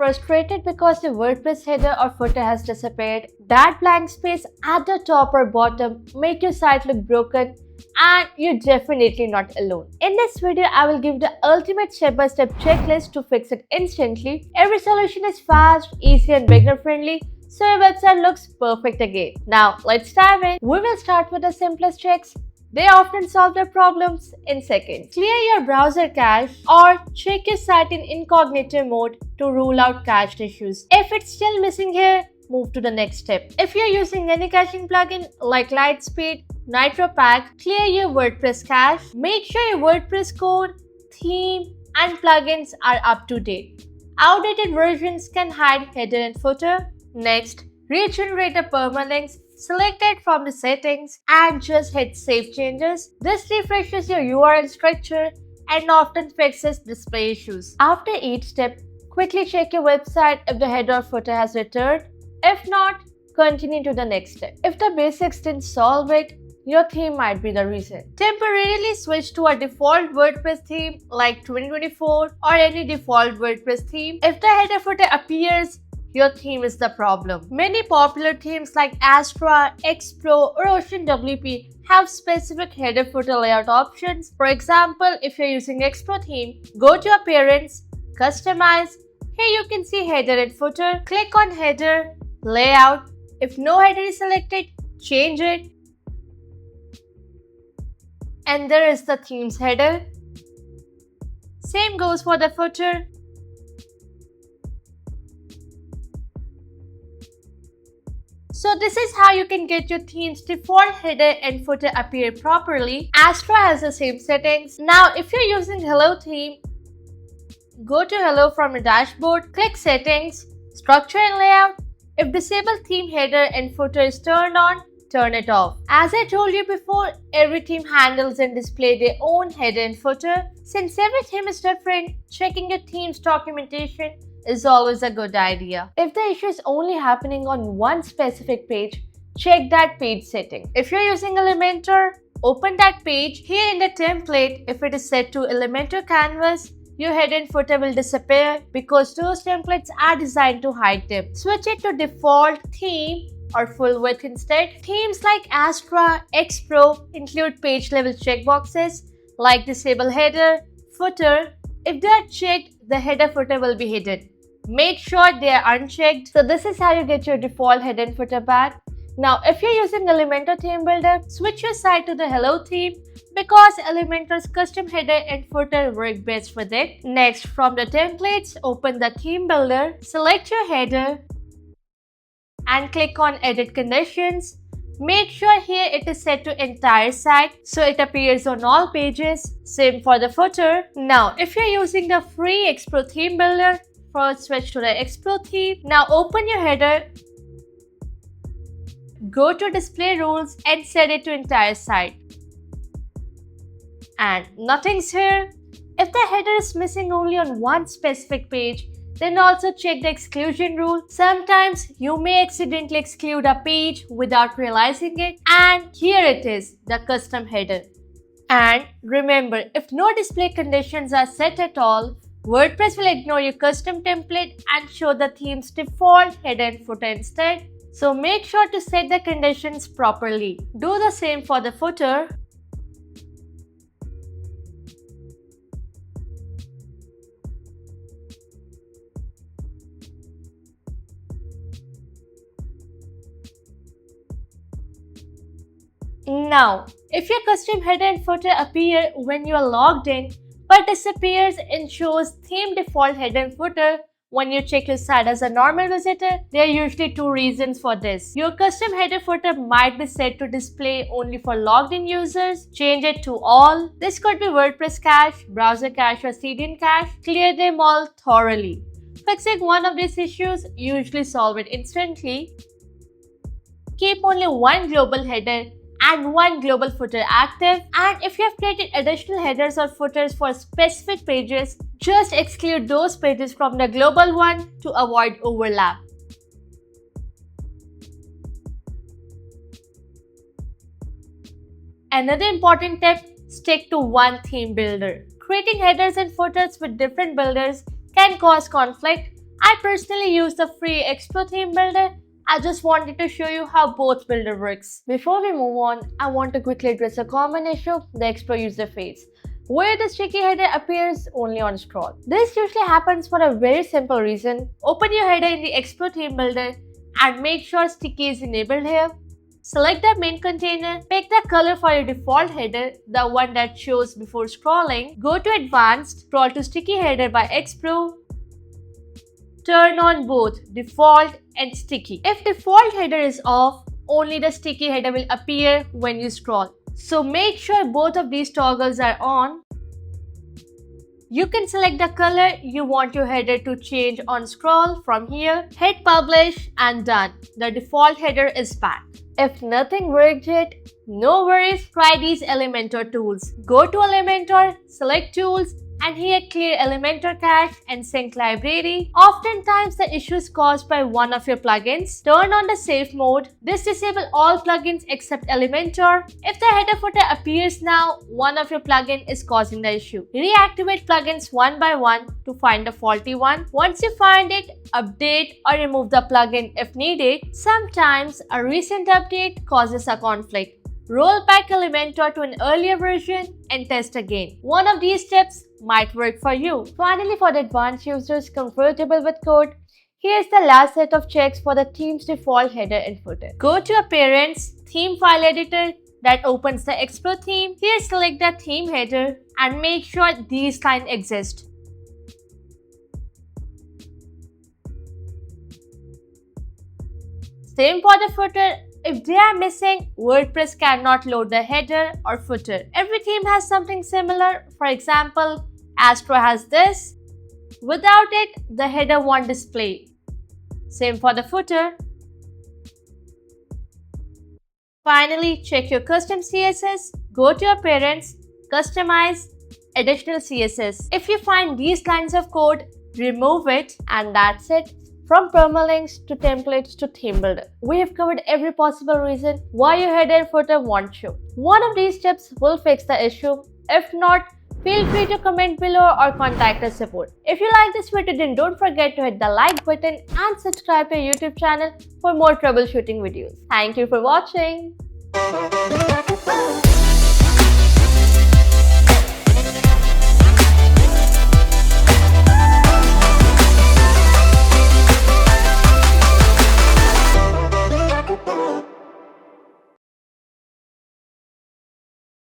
Frustrated because the WordPress header or footer has disappeared? That blank space at the top or bottom make your site look broken, and you're definitely not alone. In this video, I will give the ultimate step-by-step checklist to fix it instantly. Every solution is fast, easy and beginner-friendly, so your website looks perfect again. Now, let's dive in. We will start with the simplest checks. They often solve their problems in seconds. Clear your browser cache or check your site in incognito mode to rule out cached issues. If it's still missing here, move to the next step. If you're using any caching plugin like Lightspeed, NitroPack, clear your WordPress cache. Make sure your WordPress code, theme, and plugins are up to date. Outdated versions can hide header and footer. Next, regenerate the permalinks. Select it from the settings and just hit Save Changes. This refreshes your URL structure and often fixes display issues. After each step, quickly check your website if the header or footer has returned. If not, continue to the next step. If the basics didn't solve it, your theme might be the reason. Temporarily switch to a default WordPress theme like 2024 or any default WordPress theme. If the header footer appears, your theme is the problem. Many popular themes like Astra, X-Pro, or Ocean WP have specific header footer layout options. For example, if you're using X-Pro theme, go to Appearance, Customize. Here you can see header and footer. Click on Header, Layout. If no header is selected, change it. And there is the theme's header. Same goes for the footer. So this is how you can get your theme's default header and footer appear properly. Astra has the same settings. Now if you're using Hello theme, go to Hello from your dashboard, click Settings, Structure and Layout. If Disable Theme Header and Footer is turned on, turn it off. As I told you before, every theme handles and displays their own header and footer. Since every theme is different, checking your theme's documentation is always a good idea. If the issue is only happening on one specific page, check that page setting. If you're using Elementor, open that page. Here in the template, if it is set to Elementor Canvas, your header and footer will disappear because those templates are designed to hide them. Switch it to default theme or full width instead. Themes like Astra, X-Pro include page level checkboxes like Disable Header, Footer. If they are checked, the header footer will be hidden. Make sure they are unchecked. So this is how you get your default header and footer back. Now if you're using Elementor Theme Builder, switch your site to the Hello theme because Elementor's custom header and footer work best with it. Next, from the templates, open the Theme Builder, select your header and click on Edit Conditions. Make sure here it is set to entire site so it appears on all pages. Same for the footer. Now, if you're using the free X-Pro Theme Builder, first switch to the X-Pro theme. Now open your header, go to Display Rules and set it to entire site. And nothing's here. If the header is missing only on one specific page, then also check the exclusion rule. Sometimes you may accidentally exclude a page without realizing it, and here it is, the custom header. And remember, if no display conditions are set at all, WordPress will ignore your custom template and show the theme's default header and footer instead. So make sure to set the conditions properly. Do the same for the footer. Now, if your custom header and footer appear when you are logged in but disappears and shows theme default header and footer when you check your site as a normal visitor, there are usually two reasons for this. Your custom header footer might be set to display only for logged in users. Change it to all. This could be WordPress cache, browser cache or CDN cache. Clear them all thoroughly. Fixing one of these issues usually solve it instantly. Keep only one global header and one global footer active, and if you have created additional headers or footers for specific pages, just exclude those pages from the global one to avoid overlap. Another important tip, stick to one theme builder. Creating headers and footers with different builders can cause conflict. I personally use the free Expo theme builder. I just wanted to show you how both builder works. Before we move on, I want to quickly address a common issue the Expo user face, where the sticky header appears only on scroll. This usually happens for a very simple reason. Open your header in the Expo theme builder and make sure sticky is enabled here. Select the main container, pick the color for your default header, the one that shows before scrolling. Go to Advanced, scroll to Sticky Header by Xpro. Turn on both default and sticky. If default header is off, only the sticky header will appear when you scroll. So make sure both of these toggles are on. You can select the color you want your header to change on scroll from here. Hit publish and done. The default header is back. If nothing worked yet, no worries, try these Elementor tools. Go to Elementor, select Tools, and here clear Elementor cache and sync library. Oftentimes the issue is caused by one of your plugins. Turn on the safe mode. This disables all plugins except Elementor. If the header footer appears now, one of your plugin is causing the issue. Reactivate plugins one by one to find the faulty one. Once you find it, update or remove the plugin if needed. Sometimes a recent update causes a conflict. Roll back Elementor to an earlier version and test again. One of these steps might work for you. Finally, for the advanced users comfortable with code, here's the last set of checks for the theme's default header and footer. Go to Appearance, Theme File Editor that opens the Expo theme. Here select the theme header and make sure these lines exist. Same for the footer. If they are missing, WordPress cannot load the header or footer. Every theme has something similar. For example, Astro has this. Without it, the header won't display. Same for the footer. Finally, check your custom CSS. Go to Appearance, Customize, Additional CSS. If you find these lines of code, remove it, and that's it. From permalinks to templates to theme builder, we have covered every possible reason why your header and footer won't show. One of these tips will fix the issue. If not, feel free to comment below or contact us support. If you like this video, then don't forget to hit the like button and subscribe to our YouTube channel for more troubleshooting videos. Thank you for watching.